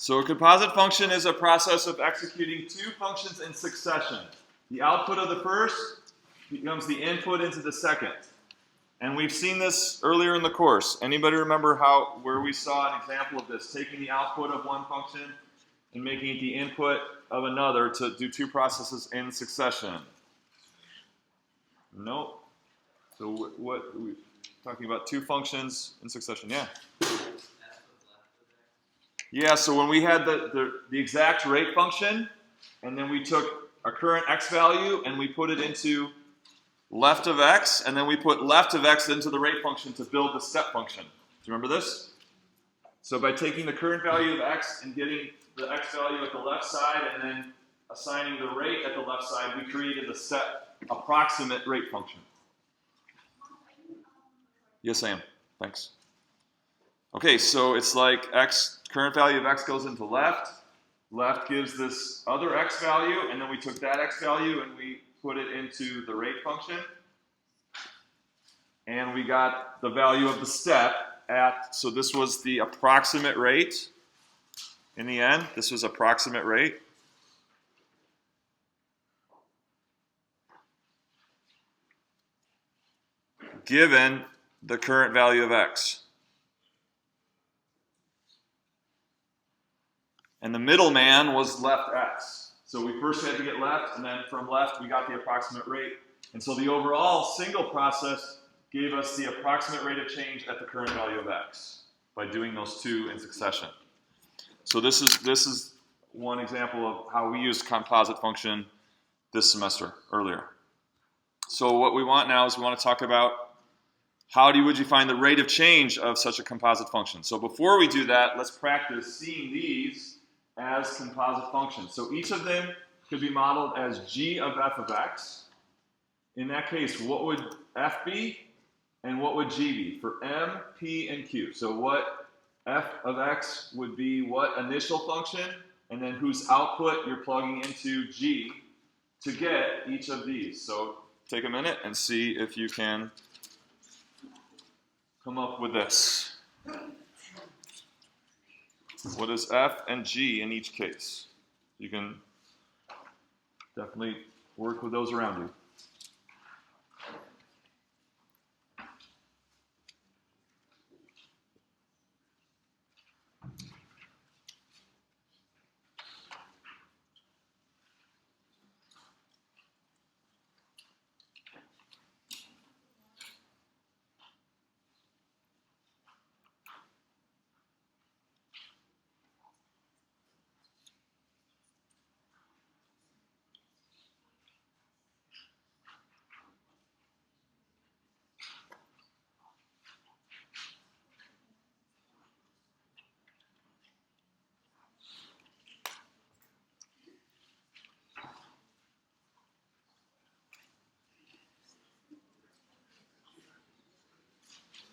So a composite function is a process of executing two functions in succession. The output of the first becomes the input into the second. And we've seen this earlier in the course. Anybody remember where we saw an example of this? Taking the output of one function and making it the input of another to do two processes in succession. Nope. So what are we talking about? Two functions in succession. Yeah. Yeah, so when we had the exact rate function, and then we took a current x value and we put it into left of x, and then we put left of x into the rate function to build the step function. Do you remember this? So by taking the current value of x and getting the x value at the left side and then assigning the rate at the left side, we created the step approximate rate function. Yes, I am. Thanks. Okay, so it's like current value of x goes into left. Left gives this other x value, and then we took that x value and we put it into the rate function. And we got the value of the step so this was the approximate rate in the end. This was approximate rate. Given the current value of x. And the middleman was left x. So we first had to get left, and then from left we got the approximate rate. And so the overall single process gave us the approximate rate of change at the current value of x by doing those two in succession. So this is one example of how we used composite function this semester earlier. So what we want now is we want to talk about would you find the rate of change of such a composite function. So before we do that, let's practice seeing these as composite functions. So each of them could be modeled as g of f of x. In that case, what would f be and what would g be for m, p, and q? So what f of x would be what initial function, and then whose output you're plugging into g to get each of these. So take a minute and see if you can come up with this. What is f and g in each case? You can definitely work with those around you.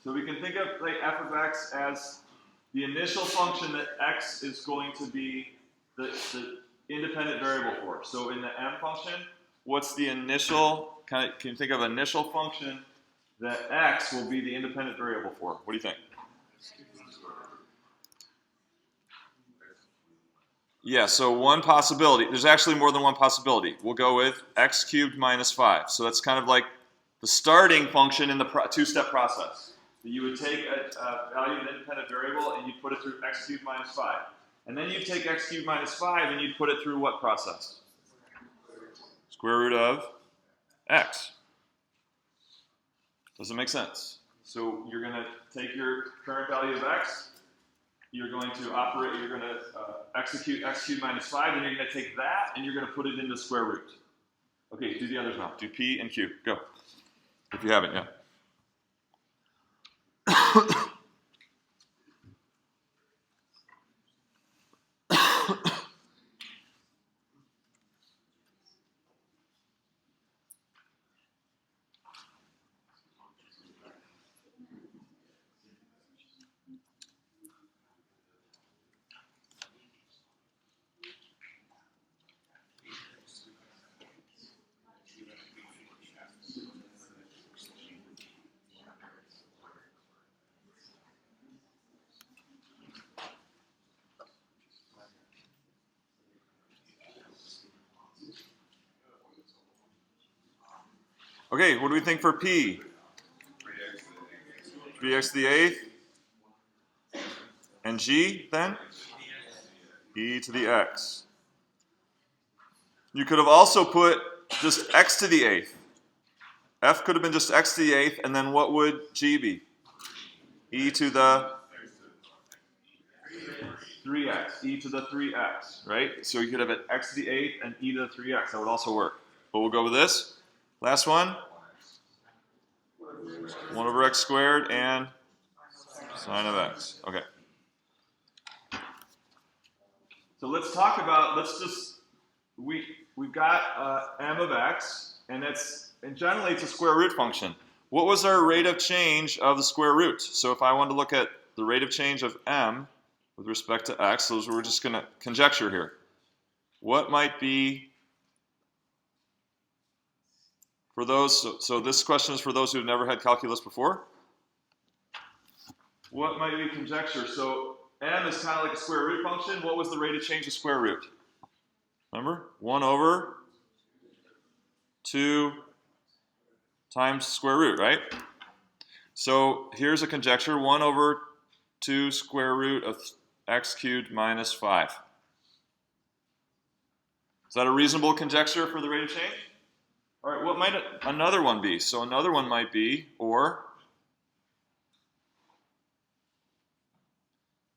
So we can think of like f of x as the initial function that x is going to be the independent variable for. So in the m function, what's the initial, can you think of an initial function that x will be the independent variable for? What do you think? Yeah, so one possibility, there's actually more than one possibility. We'll go with x cubed minus 5. So that's kind of like the starting function in the two-step process. You would take a value of an independent variable and you'd put it through x cubed minus 5. And then you'd take x cubed minus 5 and you'd put it through what process? Square root of x. Does it make sense? So you're going to take your current value of x, you're going to execute x cubed minus 5, and you're going to take that and you're going to put it into square root. Okay, do the others now. Do p and q. Go. If you haven't yet. Okay, what do we think for P? 3x to the 8th. And G, then? E to the x. You could have also put just x to the 8th. F could have been just x to the 8th, and then what would G be? E to the 3x. E to the 3x, right? So you could have it x to the 8th and e to the 3x. That would also work. But we'll go with this. Last one. 1 over x squared and sine of x. Okay. So let's talk about, we've got m of x, and generally it's a square root function. What was our rate of change of the square root? So if I wanted to look at the rate of change of m with respect to x, so we're just going to conjecture here. What might be, for those, so this question is for those who have never had calculus before. What might be conjecture? So m is kind of like a square root function. What was the rate of change of square root? Remember? 1 over 2 times square root, right? So here's a conjecture. 1 over 2 square root of x cubed minus 5. Is that a reasonable conjecture for the rate of change? All right, what might another one be? So another one might be,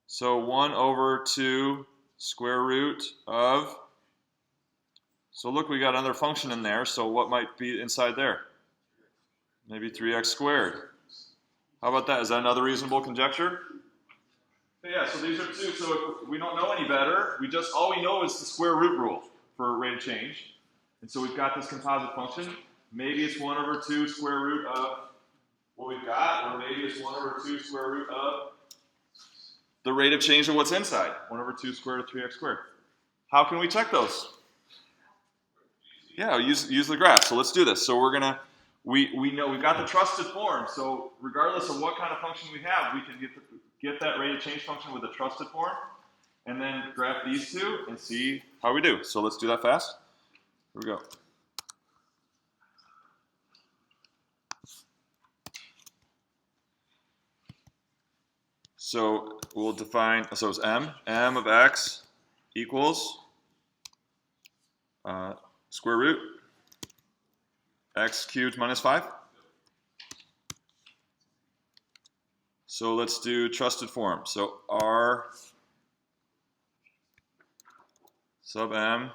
so 1 over 2 square root of, so look, we got another function in there, so what might be inside there? Maybe 3x squared. How about that? Is that another reasonable conjecture? Yeah, so these are two, so if we don't know any better, all we know is the square root rule for rate of change. And so we've got this composite function. Maybe it's 1 over 2 square root of what we've got, or maybe it's 1 over 2 square root of the rate of change of what's inside. 1 over 2 squared of 3x squared. How can we check those? Yeah, use the graph. So let's do this. So we're gonna, we know we've got the trusted form. So regardless of what kind of function we have, we can get that rate of change function with the trusted form, and then graph these two and see how we do. So let's do that fast. Here we go. So we'll define, so it's m of x equals square root x cubed minus 5. So let's do trusted form. So r sub m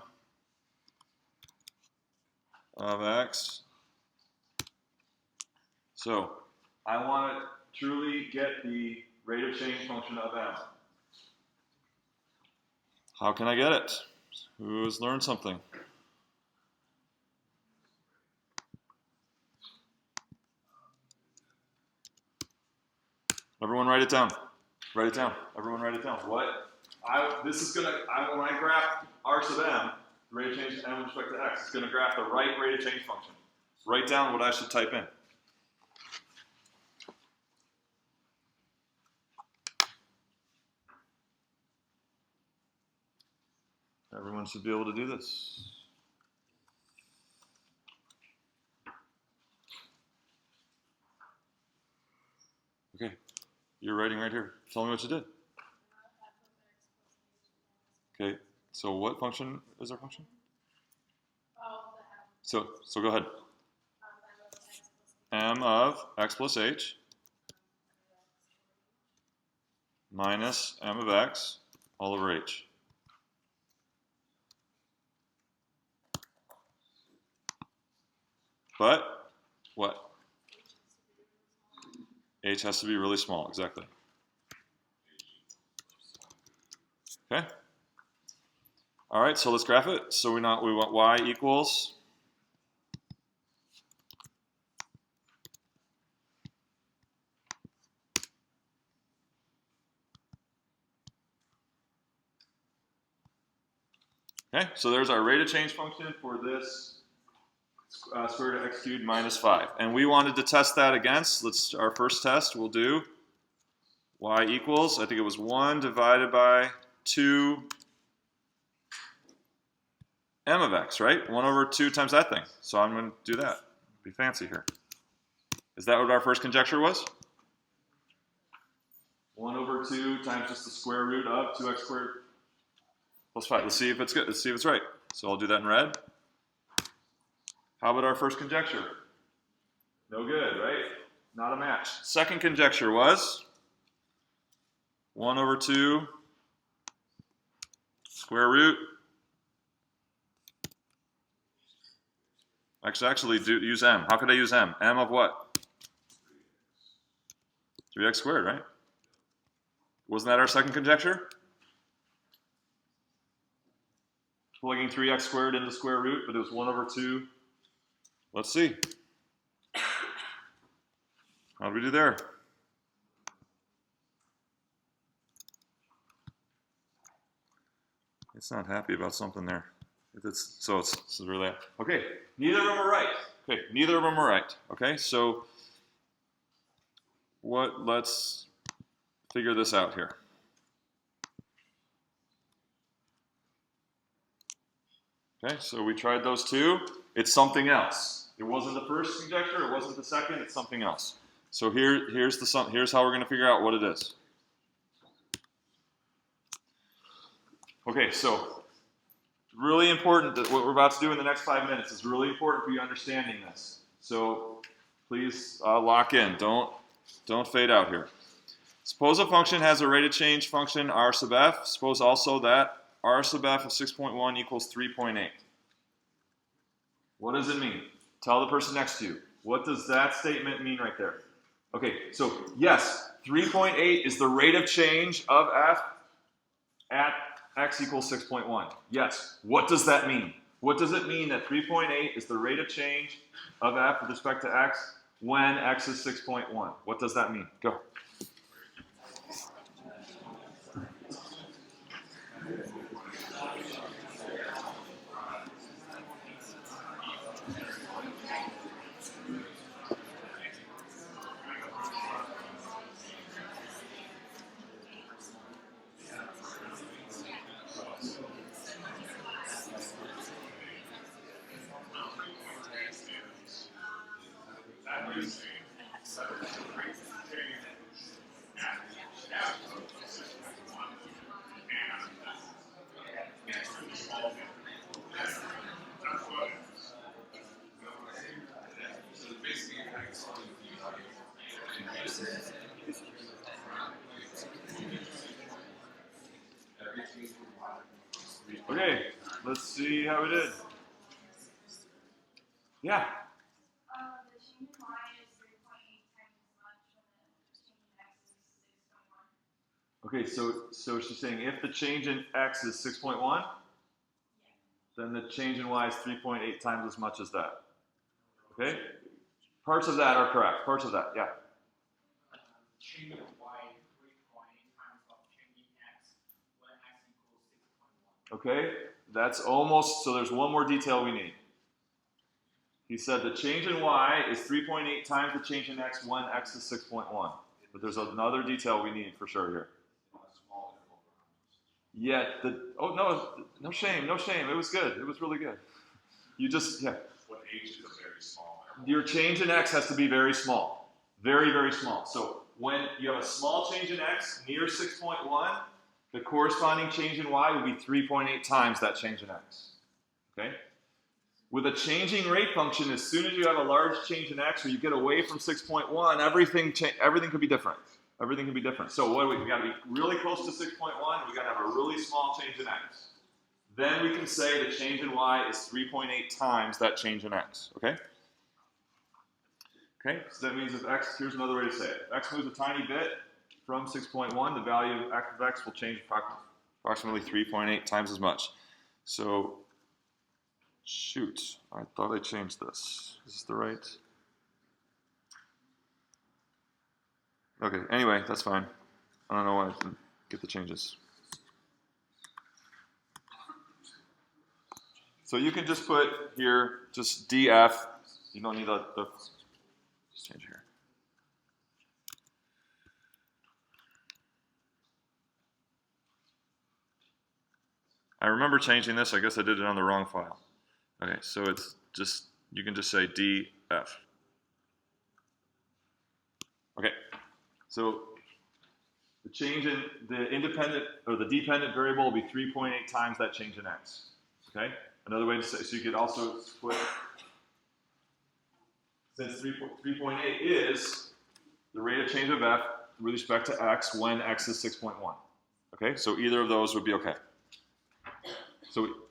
of x. So I want to truly get the rate of change function of m. How can I get it? Who's learned something? Everyone write it down. Write it down. Everyone write it down. What? When I graph r sub m, the rate of change m with respect to x, it's going to graph the right rate of change function. Write down what I should type in. Everyone should be able to do this. Okay, you're writing right here. Tell me what you did. Okay, so what function is our function? So go ahead. M of x plus h minus m of x all over h. But what? H has to be really small, exactly. Okay. All right, so let's graph it. So we want y equals okay, so there's our rate of change function for this square root of x cubed minus 5. And we wanted to test that against, our first test, we'll do y equals, I think it was 1 divided by 2 m of x, right? 1 over 2 times that thing. So I'm going to do that. Be fancy here. Is that what our first conjecture was? 1 over 2 times just the square root of 2x squared plus 5. Let's see if it's good. Let's see if it's right. So I'll do that in red. How about our first conjecture? No good, right? Not a match. Second conjecture was 1 over 2 square root. Actually, use m. How could I use m? M of what? 3x squared, right? Wasn't that our second conjecture? Plugging 3x squared into the square root, but it was 1 over 2. Let's see. How did we do there? It's not happy about something there. It's really okay. Neither of them are right. Okay, neither of them are right. Okay, so let's figure this out here. Okay, so we tried those two. It's something else. It wasn't the first conjecture. It wasn't the second. It's something else. So here's how we're going to figure out what it is. Okay, so really important that what we're about to do in the next 5 minutes is really important for you understanding this. So please lock in. Don't fade out here. Suppose a function has a rate of change function r sub f. Suppose also that r sub f of 6.1 equals 3.8. What does it mean? Tell the person next to you. What does that statement mean right there? Okay, so yes, 3.8 is the rate of change of f at x equals 6.1. Yes. What does that mean? What does it mean that 3.8 is the rate of change of f with respect to x when x is 6.1? What does that mean? Go. Okay, let's see how we did. Yeah. The change in y is 3.8 times as much, and the change in x is 6.1. Okay, so she's saying if the change in x is 6.1, then the change in y is 3.8 times as much as that. Okay? Parts of that are correct. Parts of that, yeah. Change of y 3.8 times of change in x when x equals 6.1. Okay? That's almost, so there's one more detail we need. He said the change in y is 3.8 times the change in x when x is 6.1. But there's another detail we need for sure here. Yeah, no shame. It was good. It was really good. You just, yeah. What h is a very small interval? Your change in x has to be very small. Very, very small. So when you have a small change in x near 6.1, the corresponding change in y will be 3.8 times that change in x. Okay? With a changing rate function, as soon as you have a large change in x or you get away from 6.1, everything could be different. Everything can be different. So what do we got to be really close to 6.1, and we got to have a really small change in x. Then we can say the change in y is 3.8 times that change in x. Okay? Okay, so that means if x, here's another way to say it. If x moves a tiny bit from 6.1, the value of x will change approximately 3.8 times as much. So, shoot, I thought I changed this. Is this the right? Okay, anyway, that's fine. I don't know why I didn't get the changes. So you can just put here, just df. You don't need the just change here. I remember changing this. I guess I did it on the wrong file. Okay, so it's just, you can just say f. Okay, so the change in the independent or the dependent variable will be 3.8 times that change in x. Okay, another way to say, so you could also split, since 3.8 is the rate of change of f with respect to x when x is 6.1. Okay, so either of those would be okay.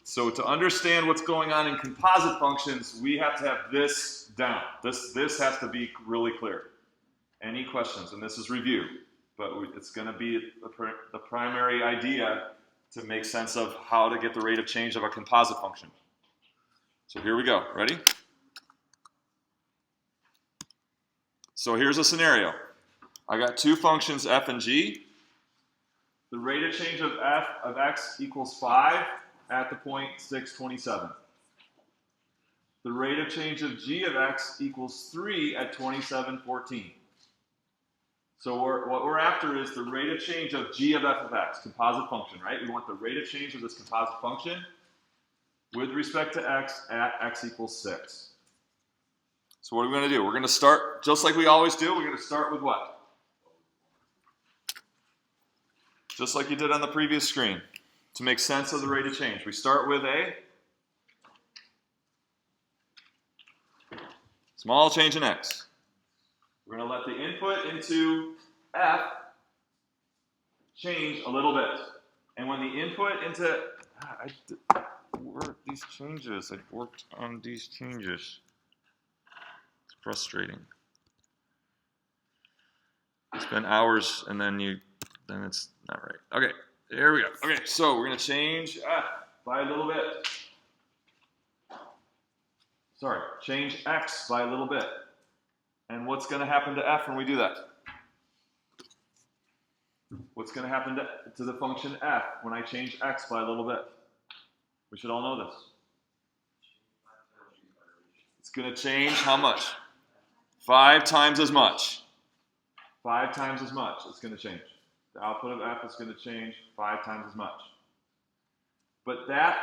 So to understand what's going on in composite functions, we have to have this down. This has to be really clear. Any questions? And this is review, but it's going to be the primary idea to make sense of how to get the rate of change of a composite function. So here we go. Ready? So here's a scenario. I got two functions f and g. The rate of change of f of x equals 5 at the point 627. The rate of change of g of x equals 3 at 2714. So what we're after is the rate of change of g of f of x, composite function, right? We want the rate of change of this composite function with respect to x at x equals 6. So what are we going to do? We're going to start, just like we always do, we're going to start with what? Just like you did on the previous screen. To make sense of the rate of change, we start with a small change in x. We're going to let the input into f change a little bit. And when the input into... where are these changes? I've worked on these changes. It's frustrating. It's been hours and then it's not right. Okay, there we go. Okay, so we're going to change f by a little bit. Sorry, change x by a little bit. And what's going to happen to f when we do that? What's going to happen to the function f when I change x by a little bit? We should all know this. It's going to change how much? 5 times as much. 5 times as much it's going to change. The output of f is going to change 5 times as much. But that,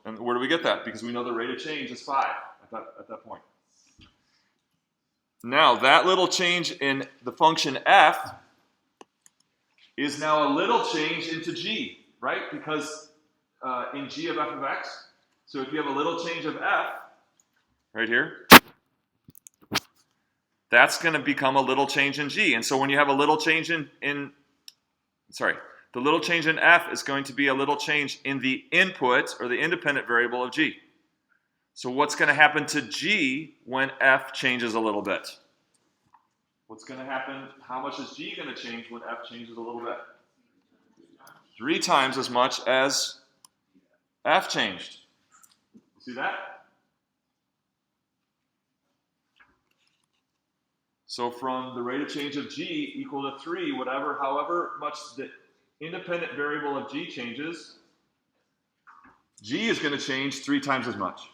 and where do we get that? Because we know the rate of change is 5 at that point. Now, that little change in the function f is now a little change into g, right? Because in g of f of x, so if you have a little change of f, right here, that's going to become a little change in g. And so when you have a little change the little change in f is going to be a little change in the input or the independent variable of g. So what's going to happen to g when f changes a little bit? What's going to happen? How much is g going to change when f changes a little bit? 3 times as much as f changed. See that? So from the rate of change of g equal to 3, however much the independent variable of g changes, g is going to change 3 times as much.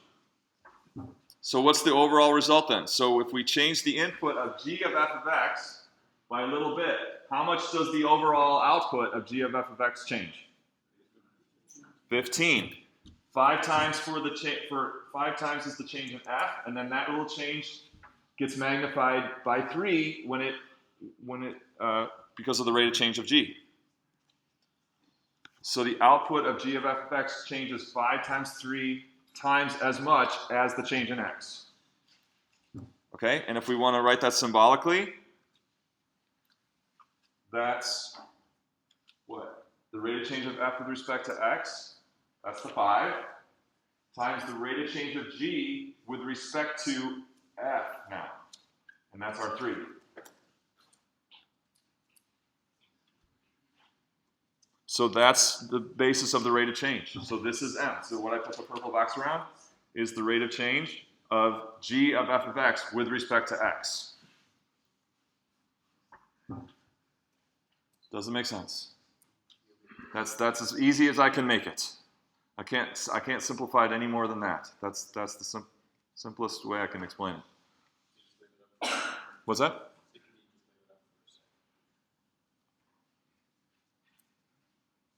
So what's the overall result then? So if we change the input of g of f of x by a little bit, how much does the overall output of g of f of x change? 15. 5 times for 5 times is the change in f, and then that little change gets magnified by 3 because of the rate of change of g. So the output of g of f of x changes 5 times 3 times as much as the change in x. Okay, and if we want to write that symbolically, that's what? The rate of change of f with respect to x, that's the 5, times the rate of change of g with respect to f now, and that's our 3. So that's the basis of the rate of change. So this is m. So what I put the purple box around is the rate of change of g of f of x with respect to x. Doesn't make sense. That's as easy as I can make it. I can't simplify it any more than that. That's the simplest way I can explain it. What's that?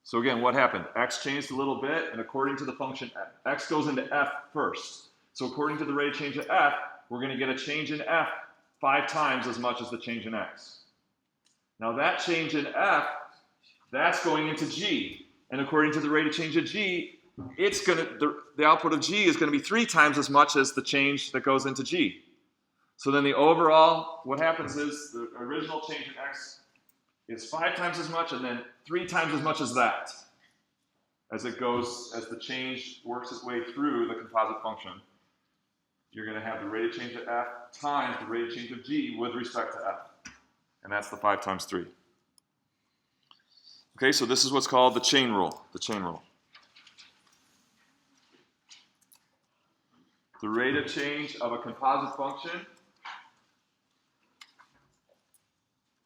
So again, what happened? X changed a little bit, and according to the function, x goes into f first. So according to the rate of change of f, we're going to get a change in f 5 times as much as the change in x. Now that change in f, that's going into g. And according to the rate of change of g, the output of g is going to be 3 times as much as the change that goes into g. So then the overall, what happens is the original change in x is 5 times as much, and then 3 times as much as that. As the change works its way through the composite function, you're going to have the rate of change of f times the rate of change of g with respect to f. And that's the 5 times 3. Okay, so this is what's called the chain rule. The chain rule. The rate of change of a composite function,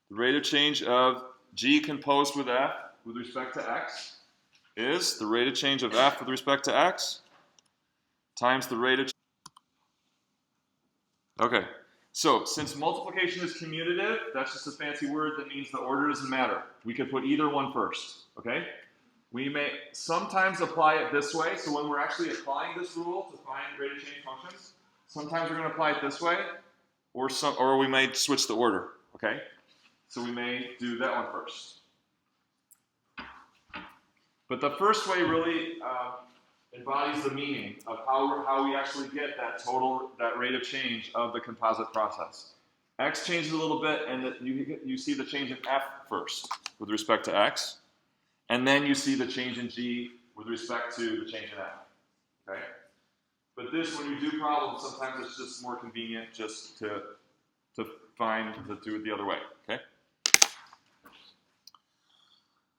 the rate of change of g composed with f with respect to x is the rate of change of f with respect to x times the rate of. Okay, so since multiplication is commutative, that's just a fancy word that means the order doesn't matter. We could put either one first, okay? We may sometimes apply it this way, so when we're actually applying this rule to find rate of change functions, sometimes we're going to apply it this way, or we may switch the order, okay? So we may do that one first. But the first way really embodies the meaning of how we actually get that rate of change of the composite process. X changes a little bit, and you see the change in f first with respect to x, and then you see the change in g with respect to the change in f. Okay? But this, when you do problems, sometimes it's just more convenient just to do it the other way. Okay?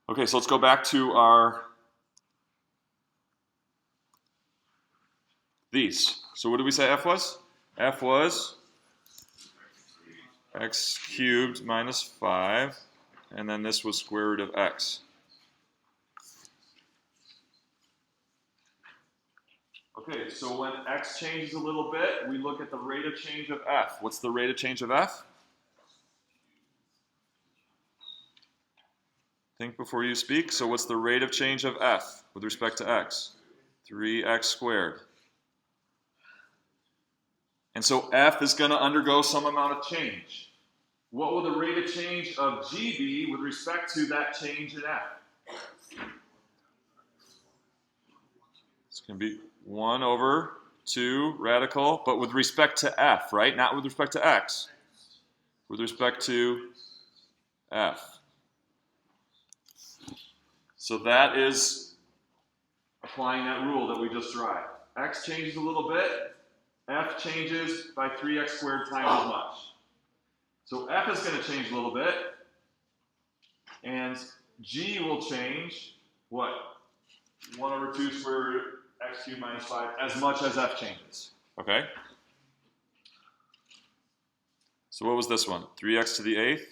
Okay, so let's go back to these. So what did we say f was? F was x cubed minus 5, and then this was square root of x. Okay, so when x changes a little bit, we look at the rate of change of f. What's the rate of change of f? Think before you speak. So what's the rate of change of f with respect to x? 3x squared. And so f is going to undergo some amount of change. What will the rate of change of g be with respect to that change in f? It's going to be 1 over 2 radical, but with respect to f, right? Not with respect to x. With respect to f. So that is applying that rule that we just derived. X changes a little bit. F changes by 3x squared times as much. So f is going to change a little bit. And g will change, what? 1 over 2 square root x cubed minus 5, as much as f changes. Okay? So what was this one? 3x to the 8th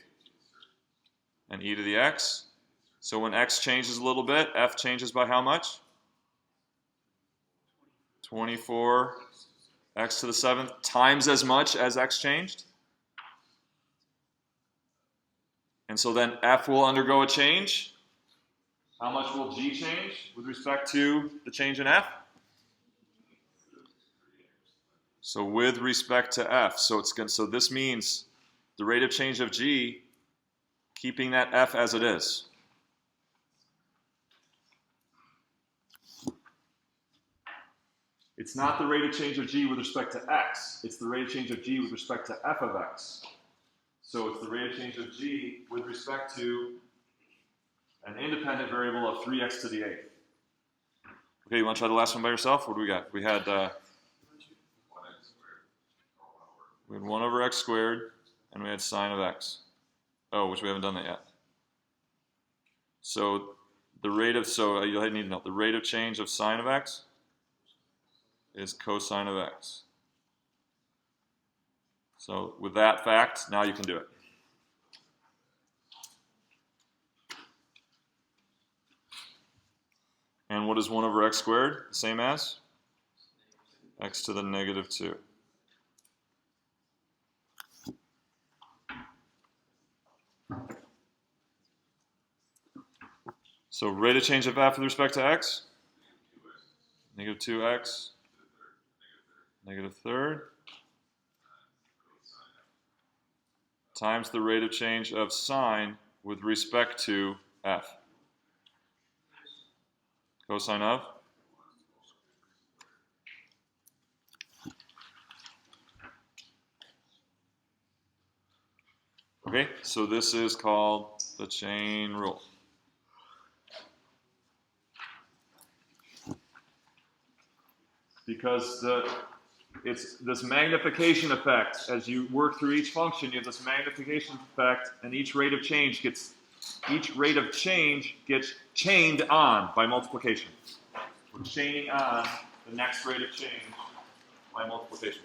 and e to the x. So when x changes a little bit, f changes by how much? 24 x to the 7th times as much as x changed. And so then f will undergo a change. How much will g change with respect to the change in f? So with respect to f. So this means the rate of change of g, keeping that f as it is. It's not the rate of change of g with respect to x. It's the rate of change of g with respect to f of x. So it's the rate of change of g with respect to an independent variable of 3x to the 8th. Okay, you want to try the last one by yourself? What do we got? We had 1 over x squared, and we had sine of x. Oh, which we haven't done that yet. So the rate of, you'll need to know, the rate of change of sine of x is cosine of x. So with that fact, now you can do it. And what is 1 over x squared? Same as x to the negative 2. So rate of change of f with respect to x? Negative 2x. Negative third. times the rate of change of sine with respect to f. Cosine of? Okay, so this is called the chain rule. Because it's this magnification effect. As you work through each function, you have this magnification effect, and each rate of change gets chained on by multiplication. We're chaining on the next rate of change by multiplication.